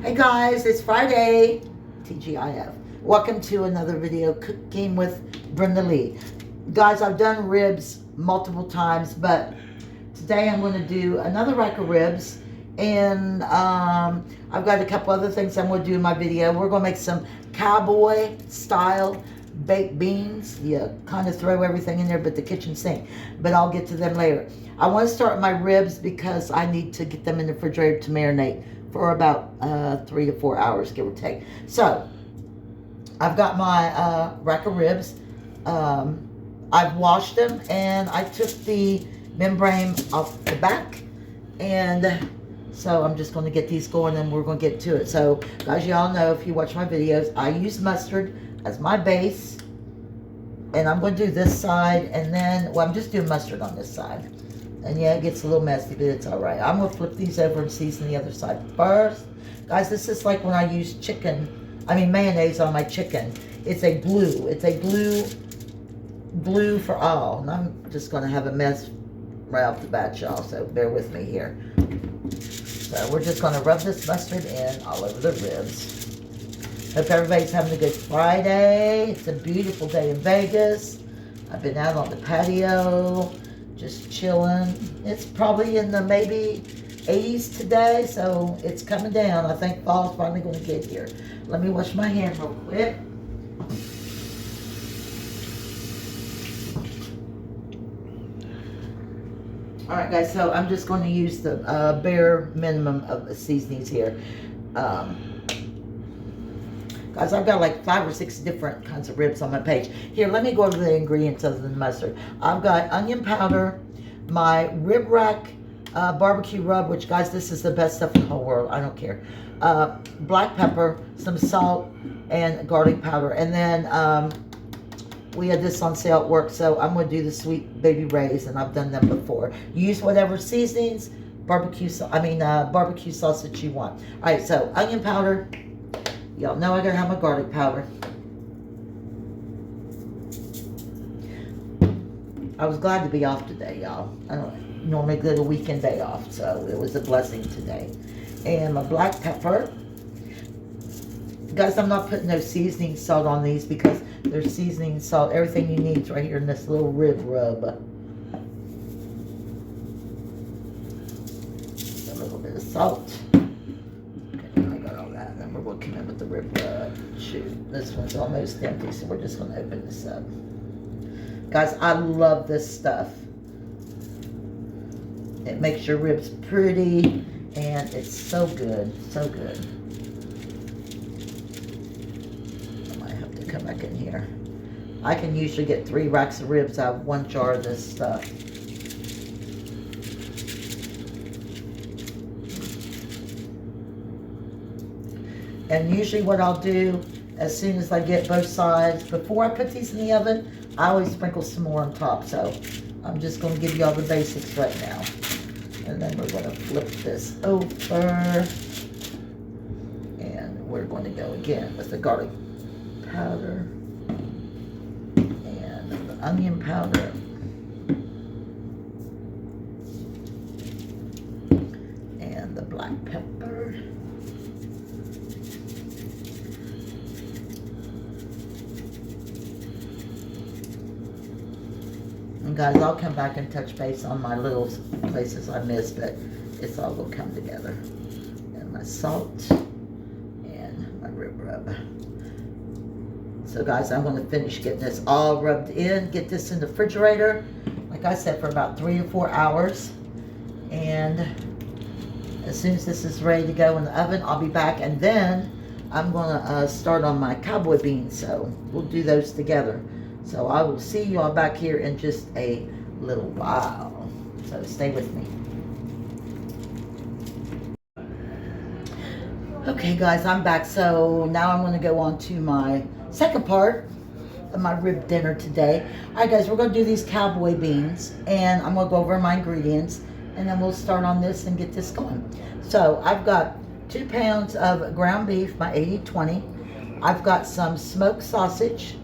Hey guys, it's Friday, TGIF. Welcome to another video, Cooking with Brenda Lee. Guys, I've done ribs multiple times, but today I'm going to do another rack of ribs. And I've got a couple other things I'm going to do in my video. We're going to make some cowboy style baked beans. You kind of throw everything in there but the kitchen sink, but I'll get to them later. I want to start with my ribs because I need to get them in the refrigerator to marinate for about 3 to 4 hours, give or take. So I've got my rack of ribs. I've washed them and I took the membrane off the back, and so I'm just going to get these going and we're going to get to it. So guys, y'all know, if you watch my videos, I use mustard as my base, and I'm going to do this side, and then, well, I'm just doing mustard on this side. And yeah, it gets a little messy, but it's all right. I'm going to flip these over and season the other side first. Guys, this is like when I use mayonnaise on my chicken. It's a blue for all. And I'm just going to have a mess right off the bat, y'all, so bear with me here. So we're just going to rub this mustard in all over the ribs. Hope everybody's having a good Friday. It's a beautiful day in Vegas. I've been out on the patio, just chilling. It's probably in the maybe 80s today, so it's coming down. I think fall's finally going to get here. Let me wash my hand real quick. Alright guys, so I'm just going to use the bare minimum of seasonings here. Guys, I've got like 5 or 6 different kinds of ribs on my page. Here, let me go over the ingredients other than mustard. I've got onion powder, my rib rack barbecue rub, which, guys, this is the best stuff in the whole world. I don't care. Black pepper, some salt, and garlic powder. And then we had this on sale at work, so I'm going to do the Sweet Baby Ray's, and I've done them before. Use whatever seasonings, barbecue sauce that you want. All right, so onion powder. Y'all know I gotta have my garlic powder. I was glad to be off today, y'all. I don't normally get a weekend day off, so it was a blessing today. And my black pepper. Guys, I'm not putting no seasoning salt on these because there's seasoning salt. Everything you need is right here in this little rib rub. A little bit of salt. We'll come in with the rib rub. Shoot, this one's almost empty, so we're just going to open this up. Guys, I love this stuff. It makes your ribs pretty, and it's so good, so good. I might have to come back in here. I can usually get 3 racks of ribs out of 1 jar of this stuff. And usually what I'll do, as soon as I get both sides, before I put these in the oven, I always sprinkle some more on top. So I'm just going to give you all the basics right now. And then we're going to flip this over. And we're going to go again with the garlic powder and the onion powder. And the black pepper. And guys, I'll come back and touch base on my little places I missed, but it's all going to come together. And my salt and my rib rub. So guys, I'm going to finish getting this all rubbed in, get this in the refrigerator, like I said, for about 3 to 4 hours. And as soon as this is ready to go in the oven, I'll be back, and then I'm going to start on my cowboy beans. So we'll do those together. So I will see you all back here in just a little while. So stay with me. Okay guys, I'm back. So now I'm going to go on to my second part of my rib dinner today. Alright guys, we're going to do these cowboy beans, and I'm going to go over my ingredients, and then we'll start on this and get this going. So I've got 2 pounds of ground beef, my 80/20. I've got some smoked sausage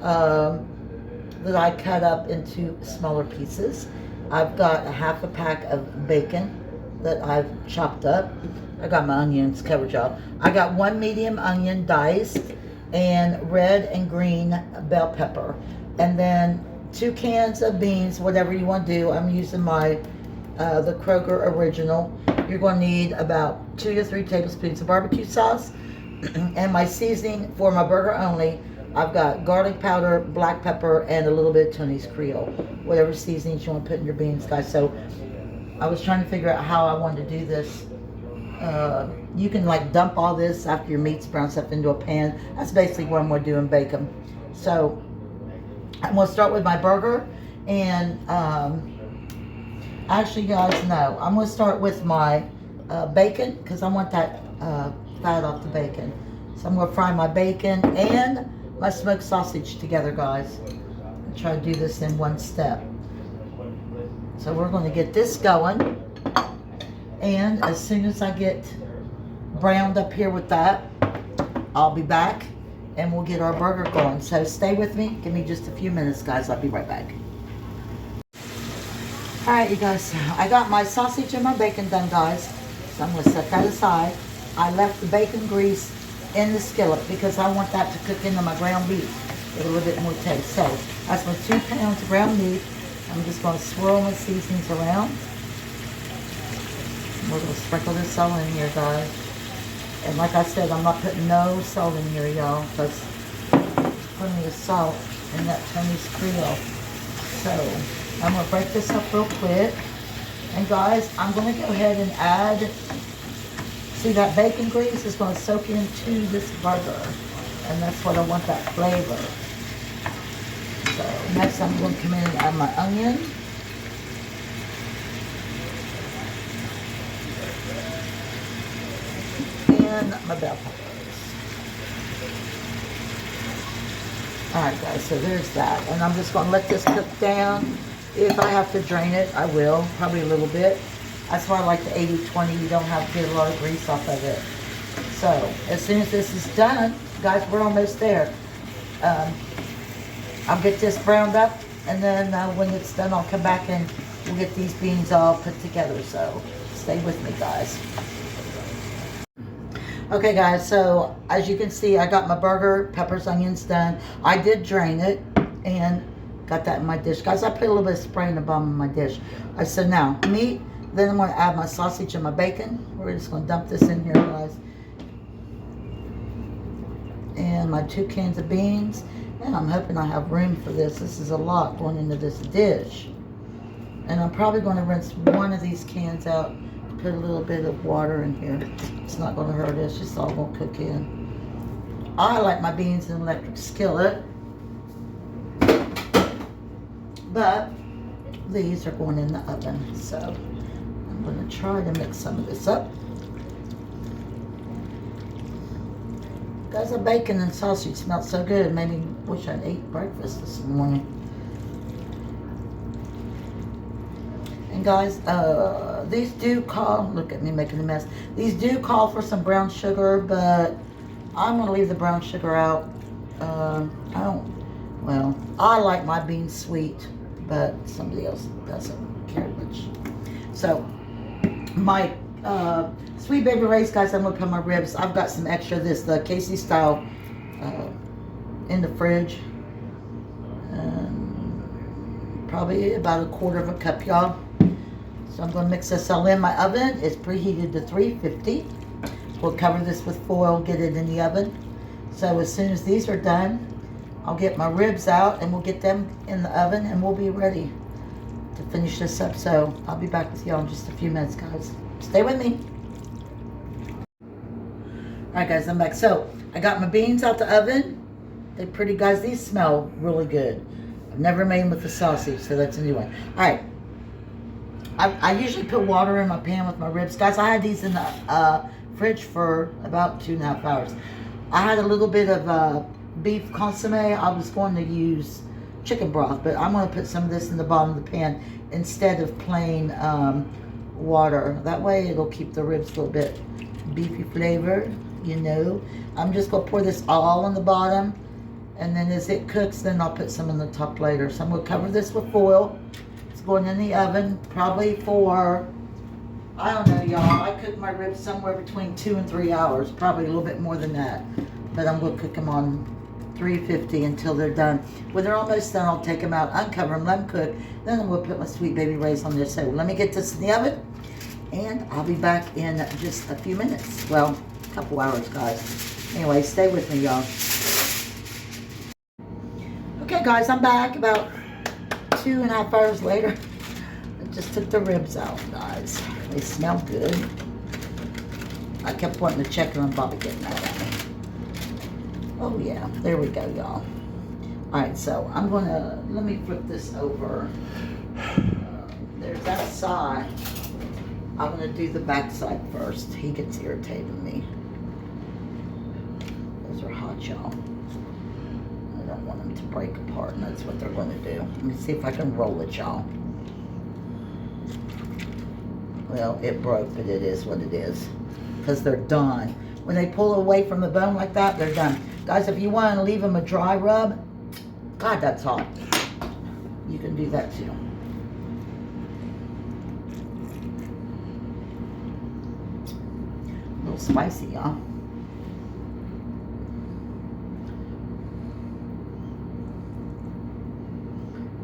that I cut up into smaller pieces. I've got a half a pack of bacon that I've chopped up. I got my onions covered, y'all. I got 1 medium onion diced and red and green bell pepper. And then 2 cans of beans, whatever you want to do. I'm using my the Kroger original. You're going to need about 2 to 3 tablespoons of barbecue sauce. And my seasoning for my burger only, I've got garlic powder, black pepper, and a little bit of Tony's Creole. Whatever seasonings you want to put in your beans, guys. So I was trying to figure out how I wanted to do this. You can like dump all this after your meat's brown stuff into a pan. That's basically what I'm going to do and bake them. So I'm going to start with my burger. And actually, guys, no. I'm going to start with my bacon because I want that fat off the bacon. So I'm going to fry my bacon and my smoked sausage together, guys. I'll try to do this in one step. So we're going to get this going. And as soon as I get browned up here with that, I'll be back and we'll get our burger going. So stay with me. Give me just a few minutes, guys. I'll be right back. Alright, you guys. I got my sausage and my bacon done, guys. So I'm going to set that aside. I left the bacon grease in the skillet because I want that to cook into my ground beef with a little bit more taste. So that's my 2 pounds of ground beef. I'm just going to swirl my seasonings around. We're going to sprinkle this all in here, guys. And like I said, I'm not putting no salt in here, y'all, because plenty of salt in that Tony's Creole. So I'm going to break this up real quick. And guys, I'm going to go ahead and add, see that bacon grease is going to soak into this burger. And that's what I want, that flavor. So next I'm going to come in and add my onion. And my bell peppers. Alright guys, so there's that. And I'm just going to let this cook down. If I have to drain it, I will. Probably a little bit. That's why I like the 80-20. You don't have to get a lot of grease off of it. So, as soon as this is done, guys, we're almost there. I'll get this browned up. And then when it's done, I'll come back and we'll get these beans all put together. So, stay with me, guys. Okay guys, so as you can see, I got my burger, peppers, onions done. I did drain it and got that in my dish. Guys, I put a little bit of spray in the bottom of my dish. So now, meat, then I'm going to add my sausage and my bacon. We're just going to dump this in here, guys. And my 2 cans of beans. And I'm hoping I have room for this. This is a lot going into this dish. And I'm probably going to rinse one of these cans out. Put a little bit of water in here. It's not going to hurt. It's just all going to cook in. I like my beans in an electric skillet. But these are going in the oven. So I'm going to try to mix some of this up. Guys, the bacon and sausage smell so good. It made me wish I'd ate breakfast this morning. And guys, these do call, look at me making a mess. These do call for some brown sugar, but I'm going to leave the brown sugar out. I like my beans sweet, but somebody else doesn't care much. So, my Sweet Baby Ray's, guys, I'm going to put my ribs. I've got some extra of this, the Casey style, in the fridge. Probably about 1/4 cup, y'all. So I'm going to mix this all in. My oven is preheated to 350. We'll cover this with foil, get it in the oven. So as soon as these are done, I'll get my ribs out and we'll get them in the oven and we'll be ready to finish this up. So I'll be back with y'all in just a few minutes, guys. Stay with me. Alright guys, I'm back. So I got my beans out the oven. They're pretty, guys. These smell really good. I've never made them with the sausage, so that's a new one. Alright. I usually put water in my pan with my ribs. Guys, I had these in the fridge for about 2.5 hours. I had a little bit of beef consomme. I was going to use chicken broth, but I'm going to put some of this in the bottom of the pan instead of plain water. That way it'll keep the ribs a little bit beefy flavor, you know. I'm just going to pour this all on the bottom, and then as it cooks, then I'll put some on the top later. So I'm going to cover this with foil. It's going in the oven probably for I don't know, y'all. I cook my ribs somewhere between 2 and 3 hours, probably a little bit more than that. But I'm going to cook them on 350 until they're done. When they're almost done, I'll take them out, uncover them, let them cook. Then I'm going to put my Sweet Baby Ray's on there. So let me get this in the oven, and I'll be back in just a few minutes. Well, a couple hours, guys. Anyway, stay with me, y'all. Okay, guys, I'm back about 2.5 hours later. I just took the ribs out, guys. They smell good. I kept wanting to check on Bobby getting mad at me. Oh yeah, there we go, y'all. Alright, so I'm gonna, let me flip this over. There's that side. I'm gonna do the back side first. He gets irritating me. Those are hot, y'all. I don't want them to break apart, and that's what they're gonna do. Let me see if I can roll it, y'all. Well, it broke, but it is what it is. Because they're done. When they pull away from the bone like that, they're done. Guys, if you want to leave them a dry rub, God, that's hot. You can do that too. A little spicy, y'all.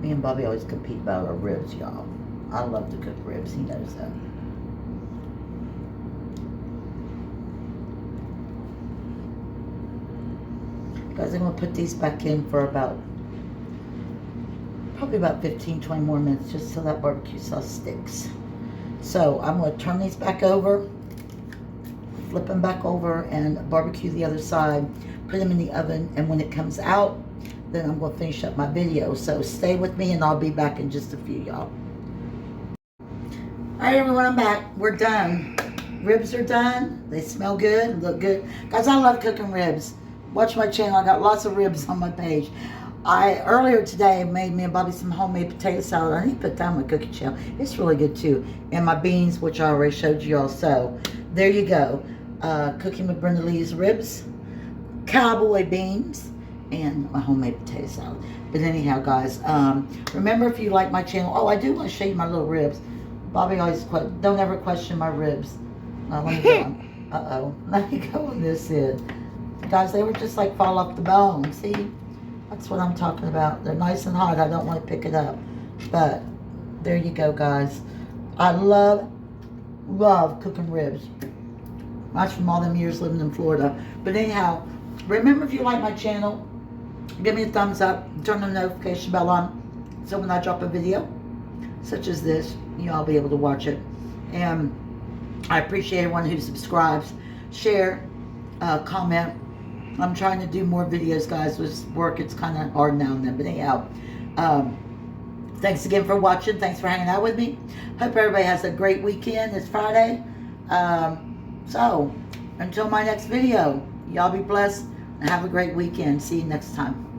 Me and Bobby always compete about our ribs, y'all. I love to cook ribs. He knows that. Guys, I'm going to put these back in for probably about 15-20 more minutes, just so that barbecue sauce sticks. So I'm going to turn these back over, flip them back over, and barbecue the other side, put them in the oven, and when it comes out, then I'm going to finish up my video. So stay with me, and I'll be back in just a few, y'all. Alright, everyone, I'm back. We're done. Ribs are done. They smell good, look good. Guys, I love cooking ribs. Watch my channel. I got lots of ribs on my page. Earlier today made me and Bobby some homemade potato salad. I need to put that on my cooking channel. It's really good too. And my beans, which I already showed you all. So there you go. Cooking with Brenda Lee's ribs, cowboy beans, and my homemade potato salad. But anyhow, guys, remember, if you like my channel. Oh, I do want to show you my little ribs. Bobby always don't ever question my ribs. Let me go on. Uh-oh. Let me go on this end. Guys, they were just like fall off the bone. See? That's what I'm talking about. They're nice and hot. I don't want to pick it up. But there you go, guys. I love cooking ribs. That's from all them years living in Florida. But anyhow, remember, if you like my channel, give me a thumbs up. Turn the notification bell on. So when I drop a video, such as this, you'll be able to watch it. And I appreciate everyone who subscribes, share, comment. I'm trying to do more videos, guys. With work, it's kind of hard now and then. But anyhow, thanks again for watching. Thanks for hanging out with me. Hope everybody has a great weekend. It's Friday. So, until my next video, y'all be blessed and have a great weekend. See you next time.